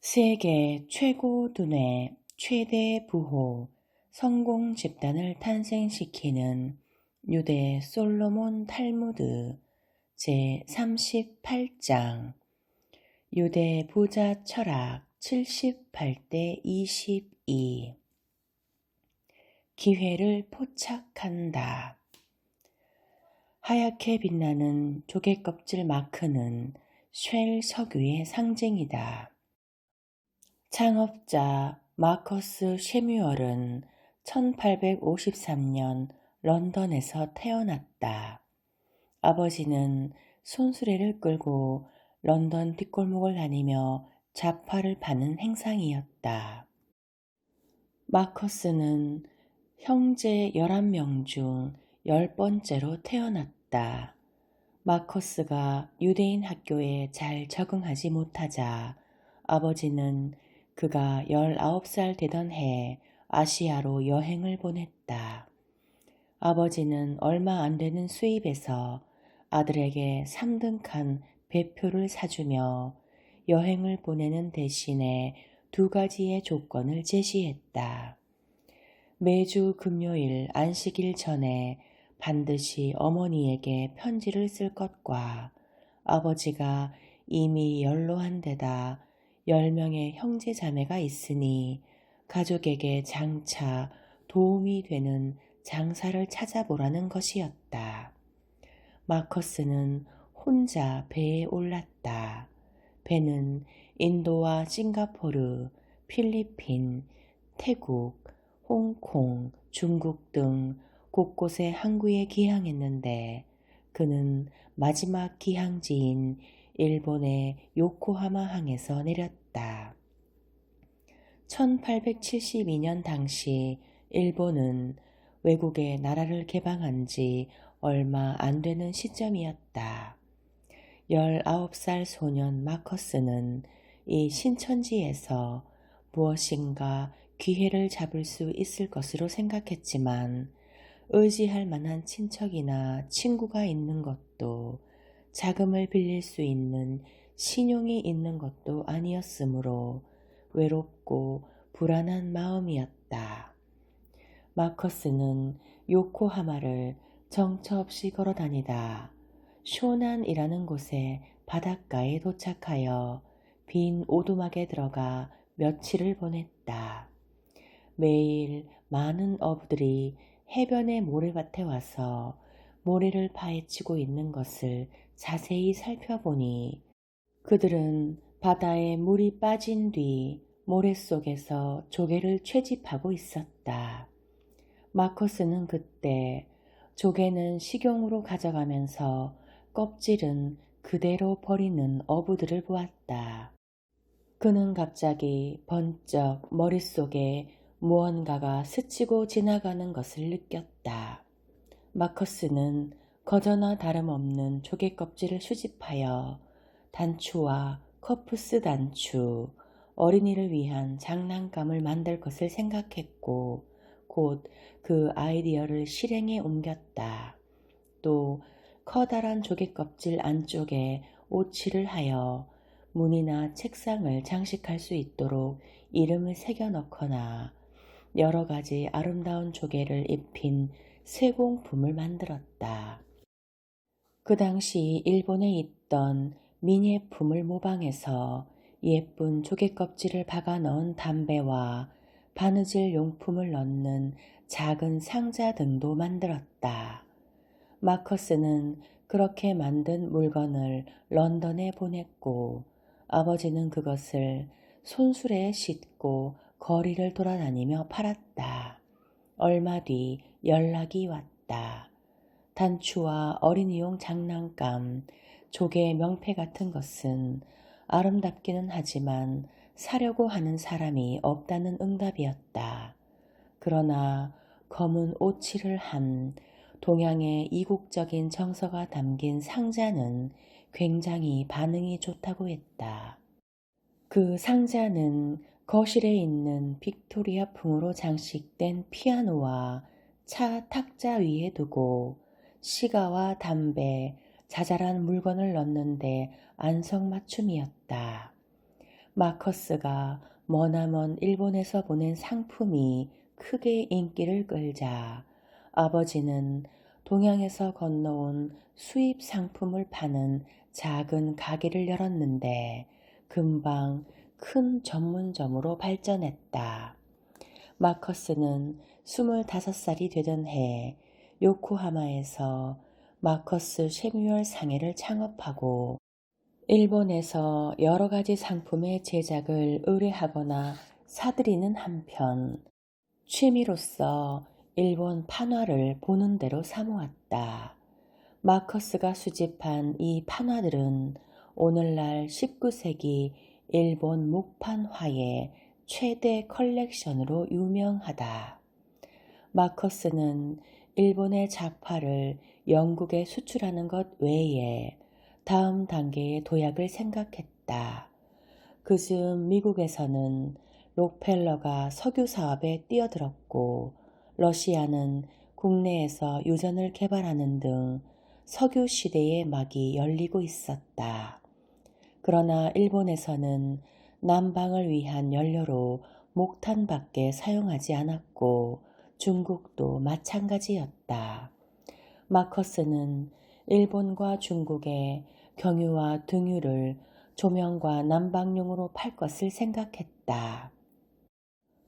세계 최고 두뇌 최대 부호 성공 집단을 탄생시키는 유대 솔로몬 탈무드 제38장 유대 부자 철학 78대 22 기회를 포착한다. 하얗게 빛나는 조개껍질 마크는 쉘 석유의 상징이다. 창업자 마커스 쉐뮤얼은 1853년 런던에서 태어났다. 아버지는 손수레를 끌고 런던 뒷골목을 다니며 잡화를 파는 행상이었다. 마커스는 형제 11명 중 10번째로 태어났다. 마커스가 유대인 학교에 잘 적응하지 못하자 아버지는 그가 19살 되던 해 아시아로 여행을 보냈다. 아버지는 얼마 안 되는 수입에서 아들에게 3등칸 배표를 사주며 여행을 보내는 대신에 2가지의 조건을 제시했다. 매주 금요일 안식일 전에 반드시 어머니에게 편지를 쓸 것과 아버지가 이미 연로한 데다 10명의 형제 자매가 있으니 가족에게 장차 도움이 되는 장사를 찾아보라는 것이었다. 마커스는 혼자 배에 올랐다. 배는 인도와 싱가포르, 필리핀, 태국, 홍콩, 중국 등 곳곳에 항구에 기항했는데 그는 마지막 기항지인 일본의 요코하마항에서 내렸다. 1872년 당시 일본은 외국에 나라를 개방한 지 얼마 안 되는 시점이었다. 19살 소년 마커스는 이 신천지에서 무엇인가 기회를 잡을 수 있을 것으로 생각했지만 의지할 만한 친척이나 친구가 있는 것도 자금을 빌릴 수 있는 신용이 있는 것도 아니었으므로 외롭고 불안한 마음이었다. 마커스는 요코하마를 정처 없이 걸어다니다 쇼난이라는 곳에 바닷가에 도착하여 빈 오두막에 들어가 며칠을 보냈다. 매일 많은 어부들이 해변의 모래밭에 와서 모래를 파헤치고 있는 것을 자세히 살펴보니 그들은 바다에 물이 빠진 뒤 모래 속에서 조개를 채집하고 있었다. 마커스는 그때 조개는 식용으로 가져가면서 껍질은 그대로 버리는 어부들을 보았다. 그는 갑자기 번쩍 머릿속에 무언가가 스치고 지나가는 것을 느꼈다. 마커스는 거저나 다름없는 조개 껍질을 수집하여 단추와 커프스 단추, 어린이를 위한 장난감을 만들 것을 생각했고 곧 그 아이디어를 실행에 옮겼다. 또 커다란 조개 껍질 안쪽에 오칠을 하여 문이나 책상을 장식할 수 있도록 이름을 새겨 넣거나 여러 가지 아름다운 조개를 입힌 세공품을 만들었다. 그 당시 일본에 있던 민예품을 모방해서 예쁜 조개 껍질을 박아 넣은 담배와 바느질 용품을 넣는 작은 상자 등도 만들었다. 마커스는 그렇게 만든 물건을 런던에 보냈고 아버지는 그것을 손수레에 싣고 거리를 돌아다니며 팔았다. 얼마 뒤 연락이 왔다. 단추와 어린이용 장난감, 조개 명패 같은 것은 아름답기는 하지만 사려고 하는 사람이 없다는 응답이었다. 그러나 검은 오칠을 한 동양의 이국적인 정서가 담긴 상자는 굉장히 반응이 좋다고 했다. 그 상자는 거실에 있는 빅토리아풍으로 장식된 피아노와 차 탁자 위에 두고 시가와 담배, 자잘한 물건을 넣는데 안성맞춤이었다. 마커스가 머나먼 일본에서 보낸 상품이 크게 인기를 끌자 아버지는 동양에서 건너온 수입 상품을 파는 작은 가게를 열었는데 금방 큰 전문점으로 발전했다. 마커스는 25살이 되던 해 요코하마에서 마커스 셰뮤얼 상해를 창업하고 일본에서 여러 가지 상품의 제작을 의뢰하거나 사들이는 한편 취미로서 일본 판화를 보는 대로 사모았다. 마커스가 수집한 이 판화들은 오늘날 19세기 일본 목판화의 최대 컬렉션으로 유명하다. 마커스는 일본의 작화를 영국에 수출하는 것 외에 다음 단계의 도약을 생각했다. 그즈음 미국에서는 록펠러가 석유 사업에 뛰어들었고 러시아는 국내에서 유전을 개발하는 등 석유 시대의 막이 열리고 있었다. 그러나 일본에서는 난방을 위한 연료로 목탄밖에 사용하지 않았고 중국도 마찬가지였다. 마커스는 일본과 중국의 경유와 등유를 조명과 난방용으로 팔 것을 생각했다.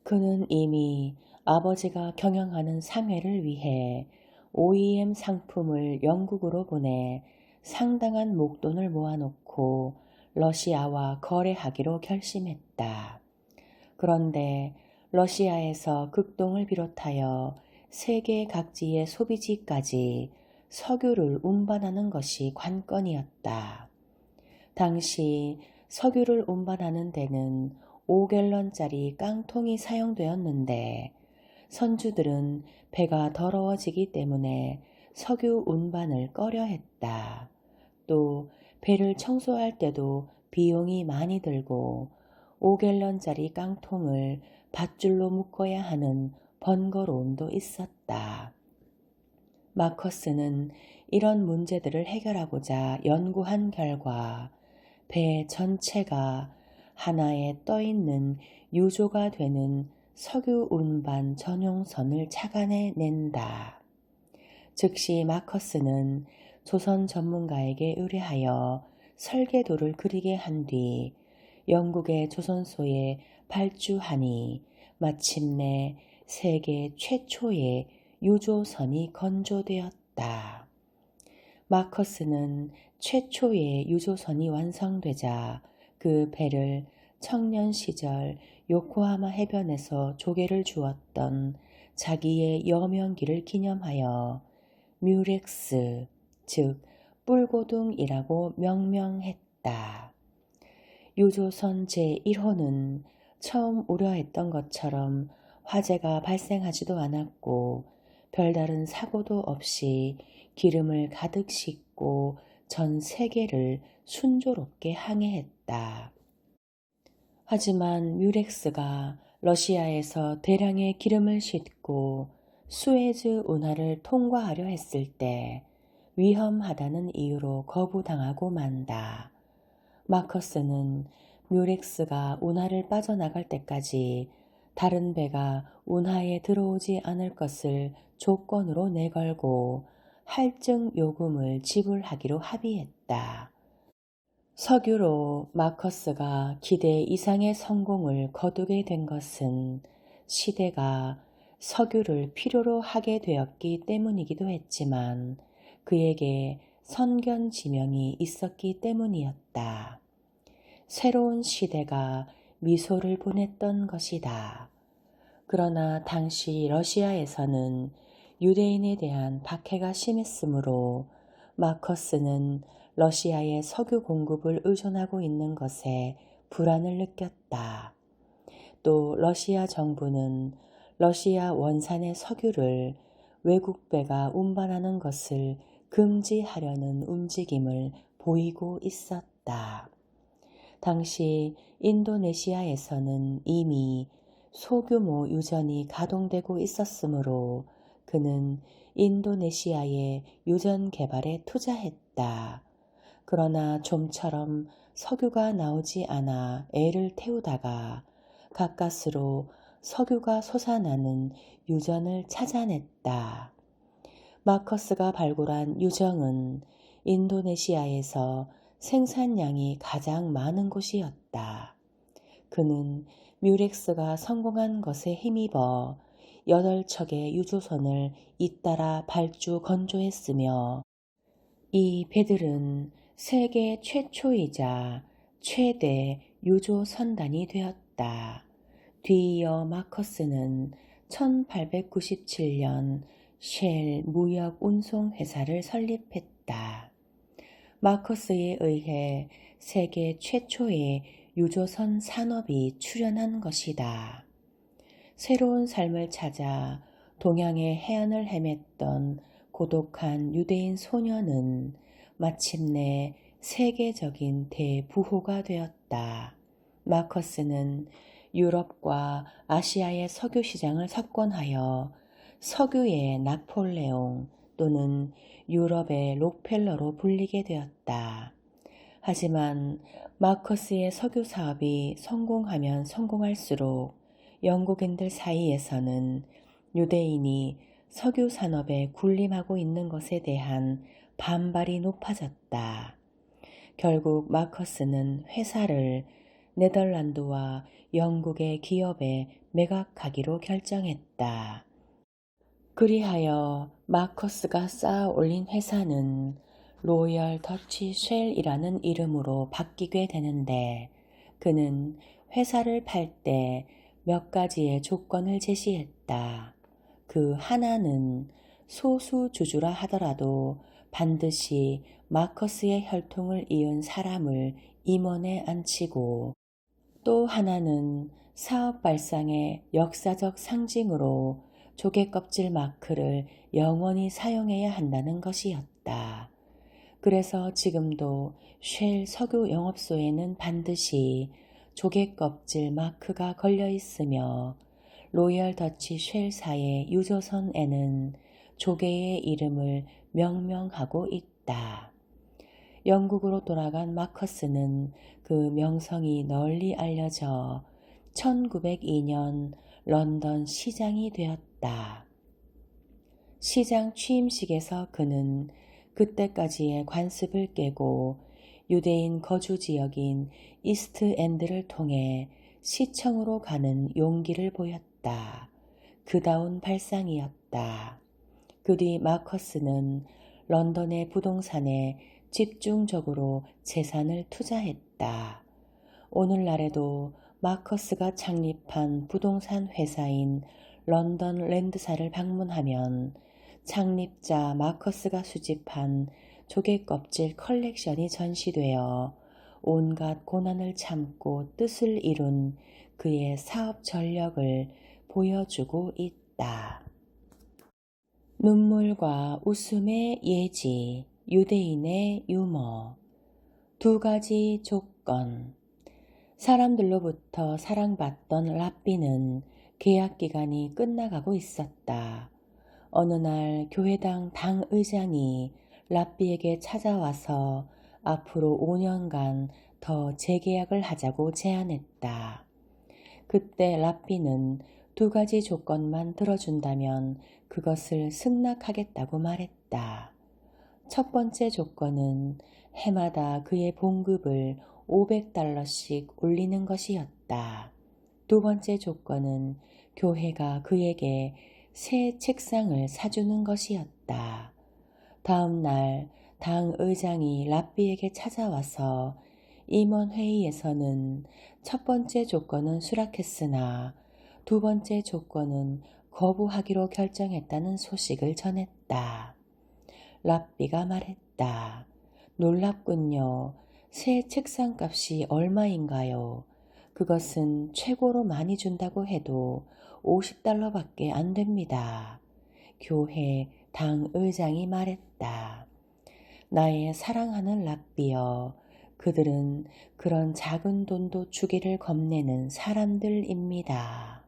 그는 이미 아버지가 경영하는 상회를 위해 OEM 상품을 영국으로 보내 상당한 목돈을 모아놓고 러시아와 거래하기로 결심했다. 그런데 러시아에서 극동을 비롯하여 세계 각지의 소비지까지 석유를 운반하는 것이 관건이었다. 당시 석유를 운반하는 데는 5갤런짜리 깡통이 사용되었는데 선주들은 배가 더러워지기 때문에 석유 운반을 꺼려했다. 또 배를 청소할 때도 비용이 많이 들고 5갤런짜리 깡통을 밧줄로 묶어야 하는 번거로움도 있었다. 마커스는 이런 문제들을 해결하고자 연구한 결과 배 전체가 하나에 떠있는 유조가 되는 석유 운반 전용선을 착안해 낸다. 즉시 마커스는 조선 전문가에게 의뢰하여 설계도를 그리게 한 뒤 영국의 조선소에 발주하니 마침내 세계 최초의 유조선이 건조되었다. 마커스는 최초의 유조선이 완성되자 그 배를 청년 시절 요코하마 해변에서 조개를 주었던 자기의 여명기를 기념하여 뮤렉스, 즉 뿔고둥이라고 명명했다. 유조선 제1호는 처음 우려했던 것처럼 화재가 발생하지도 않았고 별다른 사고도 없이 기름을 가득 싣고 전 세계를 순조롭게 항해했다. 하지만 뮤렉스가 러시아에서 대량의 기름을 싣고 수에즈 운하를 통과하려 했을 때 위험하다는 이유로 거부당하고 만다. 마커스는 뮤렉스가 운하를 빠져나갈 때까지 다른 배가 운하에 들어오지 않을 것을 조건으로 내걸고 할증 요금을 지불하기로 합의했다. 석유로 마커스가 기대 이상의 성공을 거두게 된 것은 시대가 석유를 필요로 하게 되었기 때문이기도 했지만 그에게 선견지명이 있었기 때문이었다. 새로운 시대가 미소를 보냈던 것이다. 그러나 당시 러시아에서는 유대인에 대한 박해가 심했으므로 마커스는 러시아의 석유 공급을 의존하고 있는 것에 불안을 느꼈다. 또 러시아 정부는 러시아 원산의 석유를 외국 배가 운반하는 것을 금지하려는 움직임을 보이고 있었다. 당시 인도네시아에서는 이미 소규모 유전이 가동되고 있었으므로 그는 인도네시아의 유전 개발에 투자했다. 그러나 좀처럼 석유가 나오지 않아 애를 태우다가 가까스로 석유가 솟아나는 유전을 찾아냈다. 마커스가 발굴한 유정은 인도네시아에서 생산량이 가장 많은 곳이었다. 그는 뮤렉스가 성공한 것에 힘입어 8척의 유조선을 잇따라 발주 건조했으며 이 배들은 세계 최초이자 최대 유조 선단이 되었다. 뒤이어 마커스는 1897년 쉘 무역 운송 회사를 설립했다. 마커스에 의해 세계 최초의 유조선 산업이 출현한 것이다. 새로운 삶을 찾아 동양의 해안을 헤맸던 고독한 유대인 소녀는 마침내 세계적인 대부호가 되었다. 마커스는 유럽과 아시아의 석유 시장을 석권하여 석유의 나폴레옹 또는 유럽의 록펠러로 불리게 되었다. 하지만 마커스의 석유 사업이 성공하면 성공할수록 영국인들 사이에서는 유대인이 석유 산업에 군림하고 있는 것에 대한 반발이 높아졌다. 결국 마커스는 회사를 네덜란드와 영국의 기업에 매각하기로 결정했다. 그리하여 마커스가 쌓아 올린 회사는 로열 더치 쉘이라는 이름으로 바뀌게 되는데 그는 회사를 팔 때 몇 가지의 조건을 제시했다. 그 하나는 소수주주라 하더라도 반드시 마커스의 혈통을 이은 사람을 임원에 앉히고 또 하나는 사업 발상의 역사적 상징으로 조개껍질 마크를 영원히 사용해야 한다는 것이었다. 그래서 지금도 쉘 석유 영업소에는 반드시 조개껍질 마크가 걸려 있으며 로열 더치 쉘사의 유조선에는 조개의 이름을 명명하고 있다. 영국으로 돌아간 마커스는 그 명성이 널리 알려져 1902년 런던 시장이 되었다. 시장 취임식에서 그는 그때까지의 관습을 깨고 유대인 거주 지역인 이스트엔드를 통해 시청으로 가는 용기를 보였다. 그다운 발상이었다. 그 뒤 마커스는 런던의 부동산에 집중적으로 재산을 투자했다. 오늘날에도 마커스가 창립한 부동산 회사인 런던 랜드사를 방문하면 창립자 마커스가 수집한 조개껍질 컬렉션이 전시되어 온갖 고난을 참고 뜻을 이룬 그의 사업 전력을 보여주고 있다. 눈물과 웃음의 예지, 유대인의 유머. 2가지 조건. 사람들로부터 사랑받던 랍비는 계약 기간이 끝나가고 있었다. 어느 날 교회당 당의장이 랍비에게 찾아와서 앞으로 5년간 더 재계약을 하자고 제안했다. 그때 랍비는 2가지 조건만 들어준다면 그것을 승낙하겠다고 말했다. 첫 번째 조건은 해마다 그의 봉급을 $500씩 올리는 것이었다. 2번째 조건은 교회가 그에게 새 책상을 사주는 것이었다. 다음 날 당 의장이 랍비에게 찾아와서 임원회의에서는 첫 번째 조건은 수락했으나 2번째 조건은 거부하기로 결정했다는 소식을 전했다. 랍비가 말했다. 놀랍군요. 새 책상값이 얼마인가요? 그것은 최고로 많이 준다고 해도 $50밖에 안 됩니다. 교회 당의장이 말했다. 나의 사랑하는 랍비여, 그들은 그런 작은 돈도 주기를 겁내는 사람들입니다.